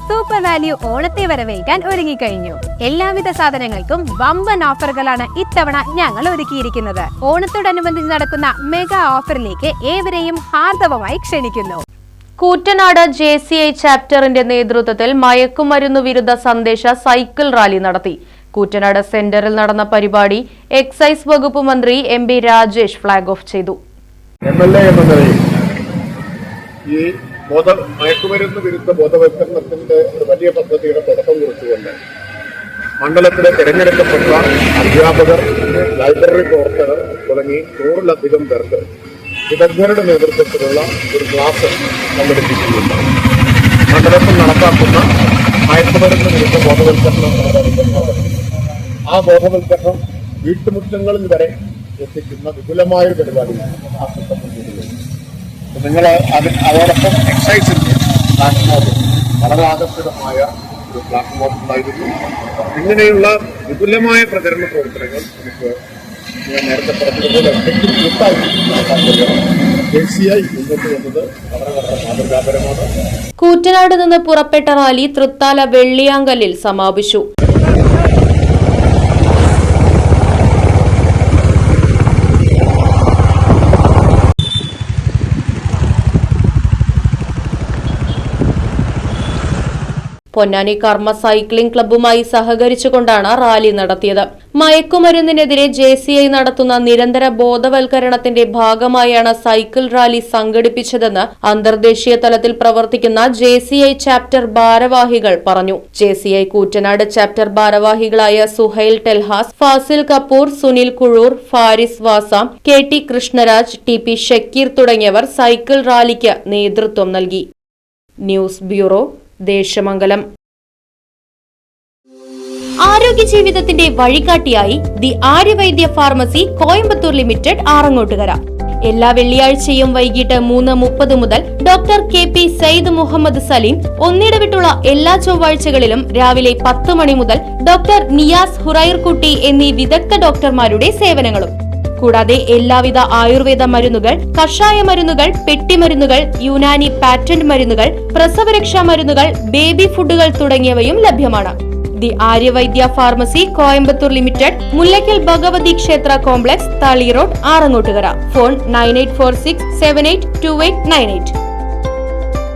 Super value ഓണത്തെ വരവേൽക്കാൻ ഒരുങ്ങിക്കഴിഞ്ഞു. എല്ലാവിധ സാധനങ്ങൾക്കും വമ്പൻ ഓഫറുകളാണ് ഇത്തവണ ഞങ്ങൾ ഒരുക്കിയിരിക്കുന്നത്. ഓണത്തോടനുബന്ധിച്ച് നടക്കുന്ന മെഗാ ഓഫറിലേക്ക് ഏവരെയും ഹാർദവമായി ക്ഷണിക്കുന്നു. കൂറ്റനാട് JCI ചാപ്റ്ററിന്റെ നേതൃത്വത്തിൽ മയക്കുമരുന്ന് വിരുദ്ധ സന്ദേശ സൈക്കിൾ റാലി നടത്തി. കൂറ്റനാട് സെന്ററിൽ നടന്ന പരിപാടി എക്സൈസ് വകുപ്പ് മന്ത്രി MB രാജേഷ് ഫ്ളാഗ് ഓഫ് ചെയ്തു. ഈ മയക്കുമരുന്ന് വിരുദ്ധ ബോധവൽക്കരണത്തിന്റെ ഒരു വലിയ പദ്ധതിയുടെ തുടക്കം കുറിച്ചുകൊണ്ട് മണ്ഡലത്തിലെ തിരഞ്ഞെടുക്കപ്പെട്ട അധ്യാപകർ, ലൈബ്രറി പ്രവർത്തകർ തുടങ്ങി 100-ലധികം പേർക്ക് വിദഗ്ധരുടെ നേതൃത്വത്തിലുള്ള ഒരു ക്ലാസ് സംഘടിപ്പിക്കുന്നുണ്ട്. മണ്ഡലത്തിൽ നടപ്പാക്കുന്ന മയക്കുമരുന്ന് വിരുദ്ധ ബോധവൽക്കരണം ആ ബോധവൽക്കരണം വീട്ടുമുറ്റങ്ങളിൽ വരെ എത്തിക്കുന്ന വിപുലമായൊരു പരിപാടിയാണ് നിങ്ങൾ അതോടൊപ്പം എക്സൈസിന്റെ പ്ലാറ്റ്ഫോം വളരെ ആകർഷകമായ ഒരു പ്ലാറ്റ്ഫോം ഉണ്ടായിരുന്നു. ഇങ്ങനെയുള്ള വിപുലമായ പ്രചരണ പ്രവർത്തനങ്ങൾ നമുക്ക് നേരത്തെ പറഞ്ഞതുപോലെ JCI മുന്നോട്ട് വന്നത് വളരെ മാതൃകാപരമാണ്. കൂറ്റനാട് നിന്ന് പുറപ്പെട്ട റാലി തൃത്താല വെള്ളിയാങ്കല്ലിൽ സമാപിച്ചു. പൊന്നാനി കർമ്മ സൈക്ലിംഗ് ക്ലബ്ബുമായി സഹകരിച്ചുകൊണ്ടാണ് റാലി നടത്തിയത്. മയക്കുമരുന്നിനെതിരെ JCI നടത്തുന്ന നിരന്തര ബോധവൽക്കരണത്തിന്റെ ഭാഗമായാണ് സൈക്കിൾ റാലി സംഘടിപ്പിച്ചതെന്ന് അന്തർദേശീയ തലത്തിൽ പ്രവർത്തിക്കുന്ന JCI ചാപ്റ്റർ ഭാരവാഹികൾ പറഞ്ഞു. JCI കൂറ്റനാട് ചാപ്റ്റർ ഭാരവാഹികളായ സുഹൈൽ ടെൽഹാസ്, ഫാസിൽ കപൂർ, സുനിൽ കുഴൂർ, ഫാരിസ് വാസാം, KT കൃഷ്ണരാജ്, TP ഷക്കീർ തുടങ്ങിയവർ സൈക്കിൾ റാലിക്ക് നേതൃത്വം നൽകി. News bureau, Desamangalam. ആരോഗ്യ ജീവിതത്തിന്റെ വഴികാട്ടിയായി the Aryavaidya pharmacy Coimbatore limited Arangottukara. എല്ലാ വെള്ളിയാഴ്ചയും വൈകിട്ട് 3:30 മുതൽ ഡോക്ടർ KP സയ്യിദ് മുഹമ്മദ് സലീം, ഒന്നിടവിട്ടുള്ള എല്ലാ ചൊവ്വാഴ്ചകളിലും രാവിലെ 10 മണി മുതൽ ഡോക്ടർ നിയാസ് ഹുറൈർകുട്ടി എന്നീ വിദഗ്ധ ഡോക്ടർമാരുടെ സേവനങ്ങളും. കൂടാതെ എല്ലാവിധ ആയുർവേദ മരുന്നുകൾ, കഷായ മരുന്നുകൾ, പെട്ടിമരുന്നുകൾ, യുനാനി പാറ്റന്റ് മരുന്നുകൾ, പ്രസവരക്ഷാ മരുന്നുകൾ, ബേബി ഫുഡുകൾ തുടങ്ങിയവയും ലഭ്യമാണ്. The Aryavaidya pharmacy Coimbatore limited, Mullackal Bhagavathi ക്ഷേത്ര കോംപ്ലക്സ്, താളി റോഡ്, ആറങ്ങോട്ടുകര. ഫോൺ 9846782898.